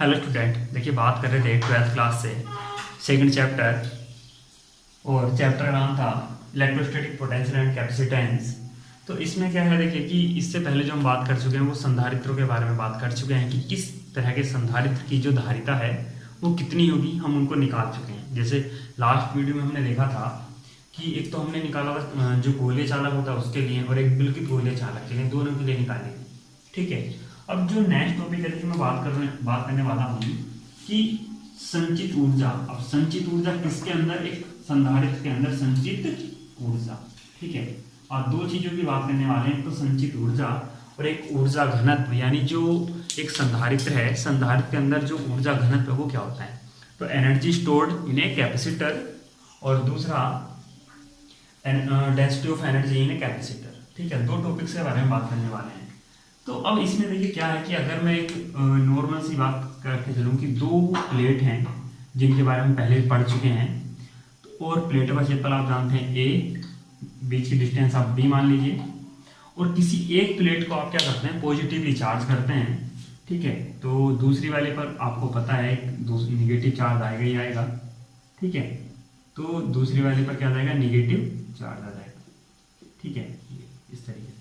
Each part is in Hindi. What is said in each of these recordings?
हेलो स्टूडेंट, देखिए बात कर रहे थे 12th क्लास से सेकंड चैप्टर, और चैप्टर का नाम था इलेक्ट्रोस्टैटिक पोटेंशियल एंड कैपेसिटेंस। तो इसमें क्या है, देखिए कि इससे पहले जो हम बात कर चुके हैं वो संधारित्रों के बारे में बात कर चुके हैं कि किस तरह के संधारित्र की जो धारिता है वो कितनी होगी, हम उनको निकाल चुके हैं। जैसे लास्ट वीडियो में हमने देखा था कि एक तो हमने निकाला था जो गोलीय चालक होता है उसके लिए, और एक विलगित गोलीय चालक के लिए, दोनों के लिए निकालेंगे। ठीक है, अब जो नेक्स्ट टॉपिक है कि मैं बात करने वाला हूँ कि संचित ऊर्जा। अब संचित ऊर्जा किसके अंदर, एक संधारित्र के अंदर संचित ऊर्जा। ठीक है, और दो चीजों की बात करने वाले हैं, तो संचित ऊर्जा और एक ऊर्जा घनत्व। यानी जो एक संधारित्र है, संधारित्र के अंदर जो ऊर्जा घनत्व है वो क्या होता है, तो energy stored in a capacitor, और दूसरा density of energy in a capacitor. ठीक है, दो टॉपिक्स के बारे में बात करने वाले हैं। तो अब इसमें देखिए क्या है कि अगर मैं एक नॉर्मल सी बात करके चलूँ कि दो प्लेट हैं जिनके बारे में पहले पढ़ चुके हैं, तो और प्लेटों का क्षेत्रफल आप जानते हैं ए, बीच की डिस्टेंस आप डी मान लीजिए, और किसी एक प्लेट को आप क्या करते हैं, पॉजिटिवली चार्ज करते हैं। ठीक है, तो दूसरी वाले पर आपको पता है निगेटिव चार्ज आएगा ही आएगा। ठीक है, तो दूसरी वाले पर क्या आ जाएगा, निगेटिव चार्ज आ जाएगा। ठीक है, इस तरीके से।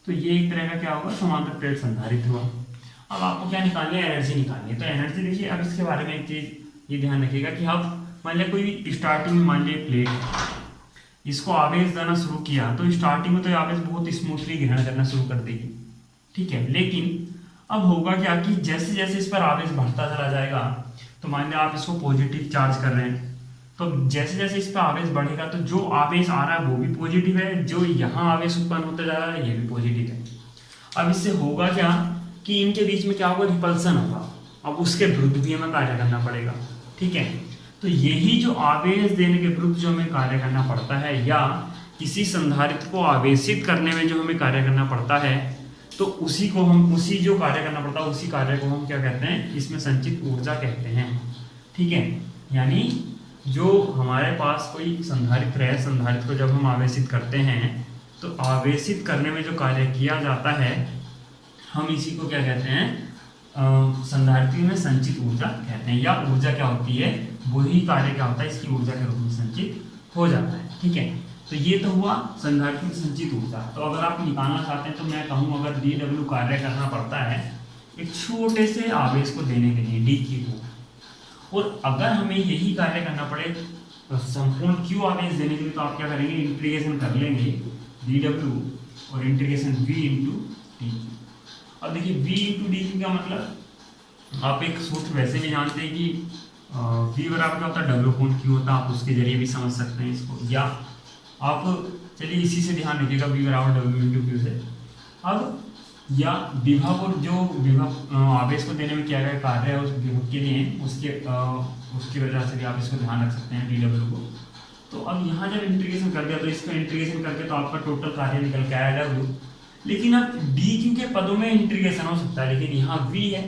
तो ये एक तरह का क्या होगा, समांतर प्लेट संधारित्र हुआ। अब आपको क्या निकालनी है, एनर्जी निकालनी है। तो एनर्जी देखिए, अब इसके बारे में एक चीज ये ध्यान रखिएगा कि अब मान लिया कोई स्टार्टिंग में, मान लिया प्लेट, इसको आवेश देना शुरू किया तो स्टार्टिंग में तो आवेश बहुत स्मूथली ग्रहण करना शुरू कर देगी। ठीक है, लेकिन अब होगा क्या कि जैसे जैसे इस पर आवेश बढ़ता चला जाएगा, तो मान लिया आप इसको पॉजिटिव चार्ज कर रहे हैं, तो जैसे जैसे इस पर आवेश बढ़ेगा तो जो आवेश आ रहा है वो भी पॉजिटिव है, जो यहाँ आवेश उत्पन्न होता जा रहा है ये भी पॉजिटिव है। अब इससे होगा क्या कि इनके बीच में क्या होगा, रिपल्सन होगा। अब उसके विरुद्ध भी हमें कार्य करना पड़ेगा। ठीक है, तो यही जो आवेश देने के विरुद्ध जो हमें कार्य करना पड़ता है, या किसी संधारित्र को आवेशित करने में जो हमें कार्य करना पड़ता है, तो उसी जो कार्य करना पड़ता है उसी कार्य को हम क्या कहते हैं, इसमें संचित ऊर्जा कहते हैं। ठीक है, यानी जो हमारे पास कोई संधारित्र है, संधारित्र को जब हम आवेशित करते हैं तो आवेशित करने में जो कार्य किया जाता है हम इसी को क्या कहते हैं, संधारित्र में संचित ऊर्जा कहते हैं। या ऊर्जा क्या होती है, वही कार्य क्या होता है, इसकी ऊर्जा के रूप में संचित हो जाता है। ठीक है, तो ये तो हुआ संधारित्र में संचित ऊर्जा। तो अगर आप निकालना चाहते हैं तो मैं कहूँ, अगर dw कार्य करना पड़ता है एक छोटे से आवेश को देने के लिए d की को, और अगर हमें यही कार्य करना पड़े तो संपूर्ण q आवेश देने के लिए, तो आप क्या करेंगे, इंटीग्रेशन कर लेंगे dw और इंटीग्रेशन v इंटू डी। अब देखिए v इंटू डी का मतलब आप एक सूत्र वैसे भी जानते हैं कि v बराबर क्या होता है, w अपॉन q होता है। आप उसके जरिए भी समझ सकते हैं इसको, या आप चलिए इसी से ध्यान रखिएगा, v बराबर w इंटू q से। अब या विभव, और जो विभव आवेश को देने में किया गया कार्य है उस विभव के लिए, उसकी वजह से भी आप इसको ध्यान रख सकते हैं dw को। तो अब यहाँ जब इंटीग्रेशन कर दिया तो इसका इंटीग्रेशन करके तो आपका टोटल कार्य निकल के आया w। लेकिन अब dq के पदों में इंटीग्रेशन हो सकता है, लेकिन यहाँ v है,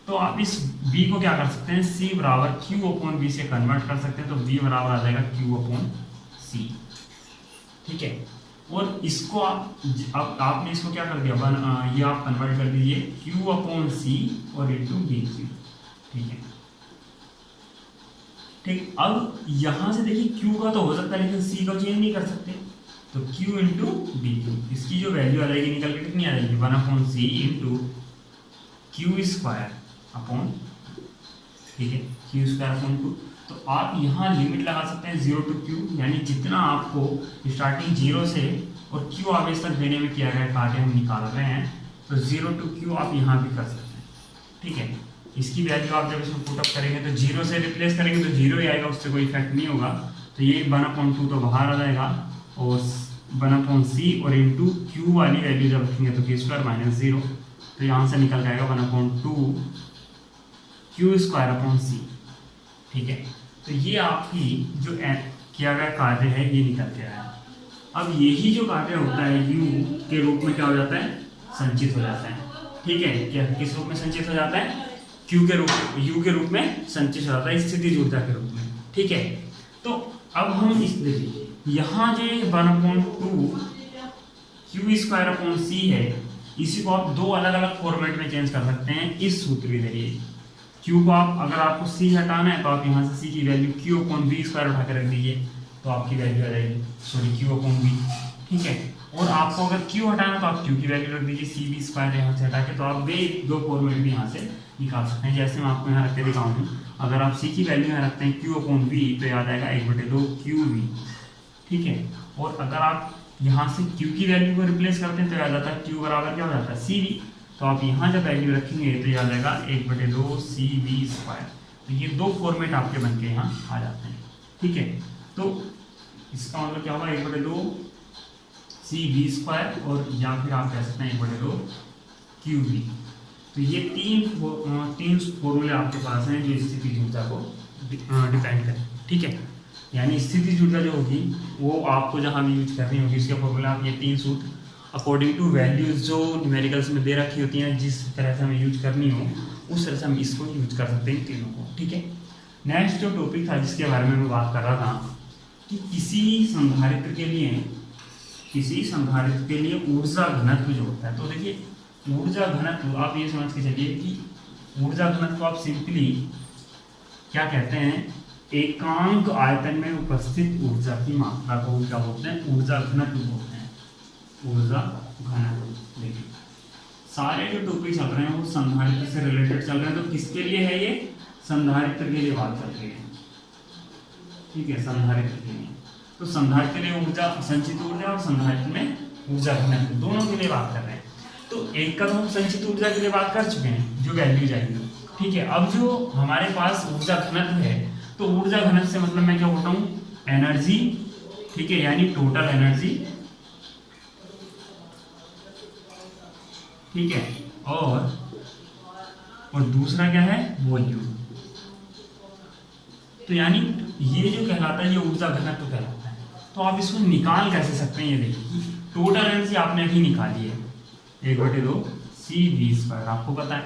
तो आप इस v को क्या कर सकते हैं, c बराबर q अपॉन v से कन्वर्ट कर सकते हैं। तो v बराबर आ जाएगा q अपॉन c। ठीक है, और इसको अब आपने इसको क्या कर दिया, ये आप कन्वर्ट कर दीजिए q अपॉन सी और इंटू बी क्यू। ठीक है, ठीक। अब यहां से देखिए q का तो हो सकता है, लेकिन c का चेंज नहीं कर सकते, तो q इंटू बी क्यू, इसकी जो वैल्यू आ जाएगी निकल के कितनी आ जाएगी, 1 अपॉन सी इंटू क्यू स्क्वायर अपॉन, ठीक है, क्यू स्क्वायर अपॉन 2। तो आप यहाँ लिमिट लगा सकते हैं 0 टू q, यानी जितना आपको स्टार्टिंग 0 से और q आवेश तक देने में किया गया कार्य हम निकाल रहे हैं, तो 0 टू q आप यहाँ भी कर सकते हैं। ठीक है, इसकी वैल्यू आप जब इसमें पुटअप करेंगे तो 0 से रिप्लेस करेंगे तो 0 ही आएगा, उससे कोई इफेक्ट नहीं होगा। तो ये 1/2 तो बाहर आ जाएगा, और 1/c और इंटू q वाली वैल्यू जब रखेंगे तो q स्क्वायर माइनस 0, तो यहाँ से निकल जाएगा 1/2 q स्क्वायर अपॉन c। ठीक है, तो ये आपकी जो किया गया कार्य है ये निकल के आया। अब यही जो कार्य होता है u के रूप में क्या हो जाता है, संचित हो जाता है। ठीक है, क्या किस रूप में संचित हो जाता है, u के रूप में संचित हो जाता है, स्थितिज ऊर्जा के रूप में। ठीक है, तो अब हम इस देखिए यहाँ जो 1/2 q स्क्वायर अपॉन c है, इसी को आप दो अलग अलग फॉर्मेट में चेंज कर सकते हैं इस सूत्र के जरिए। Q को आप अगर आपको C हटाना है तो आप यहाँ से C की वैल्यू Q/V² उठा के रख दीजिए, तो आपकी वैल्यू आ जाएगी, सॉरी Q/V, ठीक है। और आपको अगर Q हटाना है तो आप Q की वैल्यू रख दीजिए CV² यहाँ से हटा के, तो आप वे दो फॉर्मेट भी यहाँ से निकाल सकते हैं। जैसे मैं आपको यहाँ रख के दिखाऊँ हूँ, अगर आप C की वैल्यू यहाँ रखते हैं Q/V तो याद आएगा 1/2 QV, ठीक है। और अगर आप यहाँ से Q की वैल्यू को रिप्लेस करते हैं तो याद आता है Q बराबर क्या हो जाता है CV, तो आप यहाँ जब वैल्यू रखेंगे तो याद आएगा 1/2 CV²। तो ये दो फॉर्मेट आपके बन के यहाँ आ जाते हैं, ठीक है। तो इसका मतलब क्या होगा 1/2 CV² और या फिर आप कह सकते हैं 1/2 QV। तो ये तीन फॉर्मूले आपके पास हैं जो स्थितिज ऊर्जा को डिपेंड करें, ठीक है। यानी स्थितिज ऊर्जा जो होगी वो आपको जहाँ भी यूज करनी होगी उसके फॉर्मूला आप ये तीन सूत्र अकॉर्डिंग टू वैल्यूज जो न्यूमेरिकल्स में दे रखी होती हैं, जिस तरह से हमें यूज करनी हो उस तरह से हम इसको यूज कर सकते हैं तीनों को, ठीक है। नेक्स्ट जो टॉपिक था जिसके बारे में मैं बात कर रहा था कि किसी संधारित्र के लिए ऊर्जा घनत्व जो होता है, तो देखिए ऊर्जा घनत्व आप ये समझ के चलिए कि ऊर्जा घनत्व आप सिंपली क्या कहते हैं, एकांक आयतन में उपस्थित ऊर्जा की मात्रा को क्या बोलते हैं, ऊर्जा घनत्व बोलते हैं, ऊर्जा घनत्व। देखिए सारे जो टॉपिक चल रहे हैं वो संधारित्र से रिलेटेड चल रहे हैं, तो किसके लिए है ये, संधारित्र के लिए बात कर रही है, ठीक है, संधारित्र के लिए। तो संधारित्र के लिए ऊर्जा संचित ऊर्जा और संधारित्र में ऊर्जा घनत्व दोनों के लिए बात कर रहे हैं। तो एक का तो हम संचित ऊर्जा के लिए बात कर चुके हैं जो वैल्यू जाएगी, ठीक है। अब जो हमारे पास ऊर्जा घनत्व है, तो ऊर्जा घनत्व से मतलब मैं क्या बोलता हूँ, एनर्जी, ठीक है, यानी टोटल एनर्जी, ठीक है। और दूसरा क्या है, वॉल्यूम। तो यानी ये जो कहलाता है ये ऊर्जा घनत्व कहलाता है। तो आप इसको निकाल कैसे सकते हैं, ये देखिए टोटल एनर्जी आपने अभी निकाली है 1/2 CV², आपको पता है,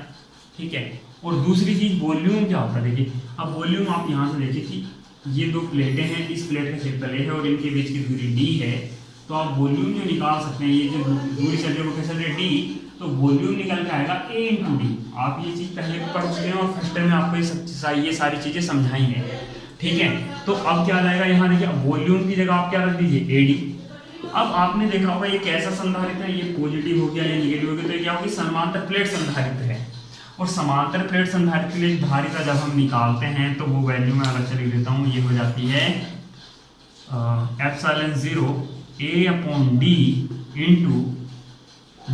ठीक है। और दूसरी चीज वॉल्यूम क्या होता है, देखिए अब वॉल्यूम आप यहाँ से देखिए कि ये दो प्लेटें हैं, इस प्लेट का क्षेत्रफल है और इनके बीच की दूरी d है, तो आप वॉल्यूम जो निकाल सकते हैं, ये जो दूरी चल रही है वो कैसे चल रही है d, तो वॉल्यूम निकल के आएगा A/d। आप ये चीज पहले भी पढ़ चुके हैं और फर्स्ट टाइम में आपको ये सारी चीजें समझाएंगे, ठीक है। तो अब क्या जाएगा यहाँ देखिए, वॉल्यूम की जगह आप क्या रख दीजिए AD। अब आपने देखा होगा ये कैसा संधारित्र है, ये पॉजिटिव हो गया, ये नेगेटिव हो गया, तो ये क्या होगी, समांतर प्लेट संधारित्र है। और समांतर प्लेट संधारित्र के लिए धारिता जब हम निकालते हैं तो वो वैल्यू मैं अलग से लिख देता हूँ, ये हो जाती है ε0 A/d इंटू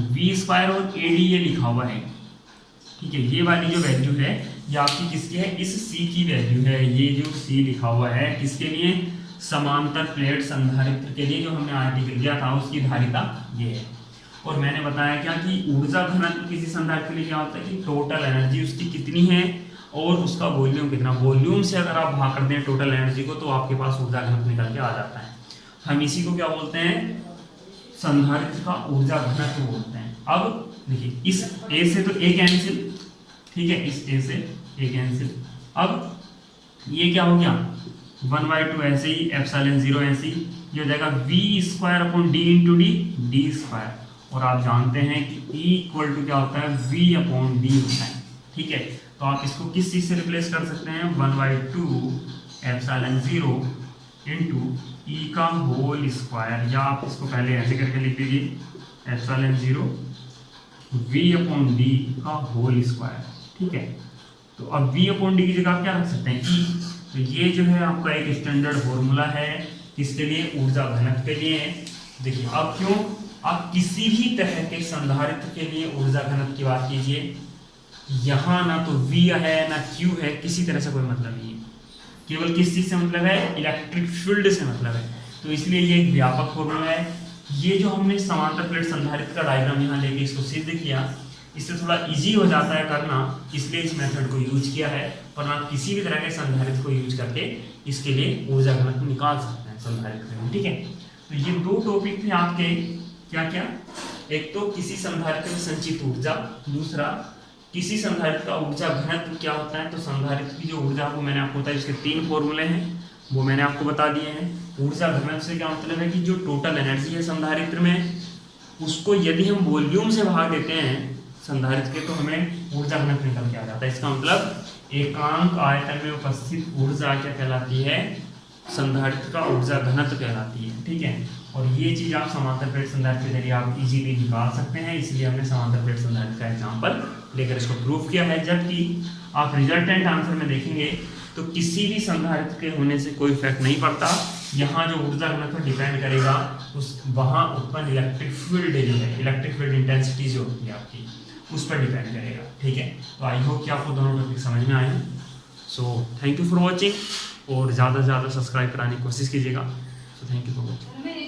V² और AD ये लिखा हुआ है, ठीक है। ये वाली जो वैल्यू है ये आपकी किसकी है, इस C की वैल्यू है। ये जो C लिखा हुआ है किसके लिए, समांतर प्लेट संधारित्र के लिए जो हमने आर्टिकल दिया था उसकी धारिता ये है। और मैंने बताया क्या कि ऊर्जा घनत्व किसी संधारित्र के लिए क्या होता है कि टोटल एनर्जी उसकी कितनी है और उसका वॉल्यूम कितना। वॉल्यूम से अगर आप भाग कर दें टोटल एनर्जी को तो आपके पास ऊर्जा घनत्व निकल के आ जाता है। हम इसी को क्या बोलते हैं, संधारित्र का ऊर्जा घनत्व बोलते हैं। अब देखिए इस A से तो A कैंसिल, ठीक है, इस A से A कैंसिल। अब ये क्या हो गया 1/2 ऐसे ही, ε0 ऐसे ही, ये हो जाएगा V²/d इंटू d²। और आप जानते हैं कि E इक्वल टू क्या होता है, V/d होता है, ठीक है। तो आप इसको किस चीज से रिप्लेस कर सकते हैं, 1/2 ε0 इंटू E का होल स्क्वायर, या आप इसको पहले ऐसे करके लिख लीजिए ε0 V/d का होल स्क्वायर, ठीक है। तो अब V/d की जगह आप क्या रख सकते हैं, E। तो ये जो है आपका एक स्टैंडर्ड फॉर्मूला है किसके लिए, ऊर्जा घनत्व के लिए। देखिए अब क्यों, आप किसी भी तरह के संधारित्र के लिए ऊर्जा घनत्व की बात कीजिए, यहाँ ना तो V है ना Q है, किसी तरह से कोई मतलब नहीं है। केवल किस चीज से मतलब है, इलेक्ट्रिक फील्ड से मतलब है। तो इसलिए ये एक व्यापक फॉर्मूला है। ये जो हमने समांतर प्लेट संधारित्र का डायग्राम यहाँ लेके इसको सिद्ध किया, इससे थोड़ा इजी हो जाता है करना, इसलिए इस मेथड को यूज किया है। पर आप किसी भी तरह के संधारित्र को यूज करके इसके लिए ऊर्जा घनत्व निकाल सकते हैं संधारित्र में, ठीक है। तो ये दो टॉपिक थे आपके, क्या क्या, एक तो किसी संधारित्र में संचित ऊर्जा, दूसरा किसी संधारित्र का ऊर्जा घनत्व क्या होता है। तो संधारित्र की जो ऊर्जा वो मैंने आपको बताया, इसके 3 फॉर्मूले हैं वो मैंने आपको बता दिए हैं। ऊर्जा घनत्व से क्या मतलब है कि जो टोटल एनर्जी है संधारित्र में, उसको यदि हम वॉल्यूम से भाग देते हैं संधारित्र के, तो हमें ऊर्जा घनत्व निकल के आ जाता है। इसका मतलब एकांक आयतन में उपस्थित ऊर्जा क्या कहलाती है, संधारित्र का ऊर्जा घनत्व कहलाती है। ठीक है, और ये चीज आप समांतर प्लेट संधारित्र के जरिए आप इजीली निकाल सकते हैं, इसलिए हमने समांतर प्लेट संधारित्र का एग्जांपल लेकर इसको प्रूफ किया है। जबकि आप रिजल्टेंट आंसर में देखेंगे तो किसी भी संधारित्र के होने से कोई इफेक्ट नहीं पड़ता, यहाँ जो ऊर्जा घनत्व डिपेंड करेगा उस वहाँ उत्पन्न इलेक्ट्रिक फील्ड जो है, इलेक्ट्रिक फील्ड इंटेंसिटी जो होती है आपकी, उस पर डिपेंड करेगा। ठीक है, तो आई होप कि आपको दोनों टॉपिक समझ में आए। So thank you for watching, और ज़्यादा से ज़्यादा सब्सक्राइब कराने की कोशिश कीजिएगा। So thank you for watching.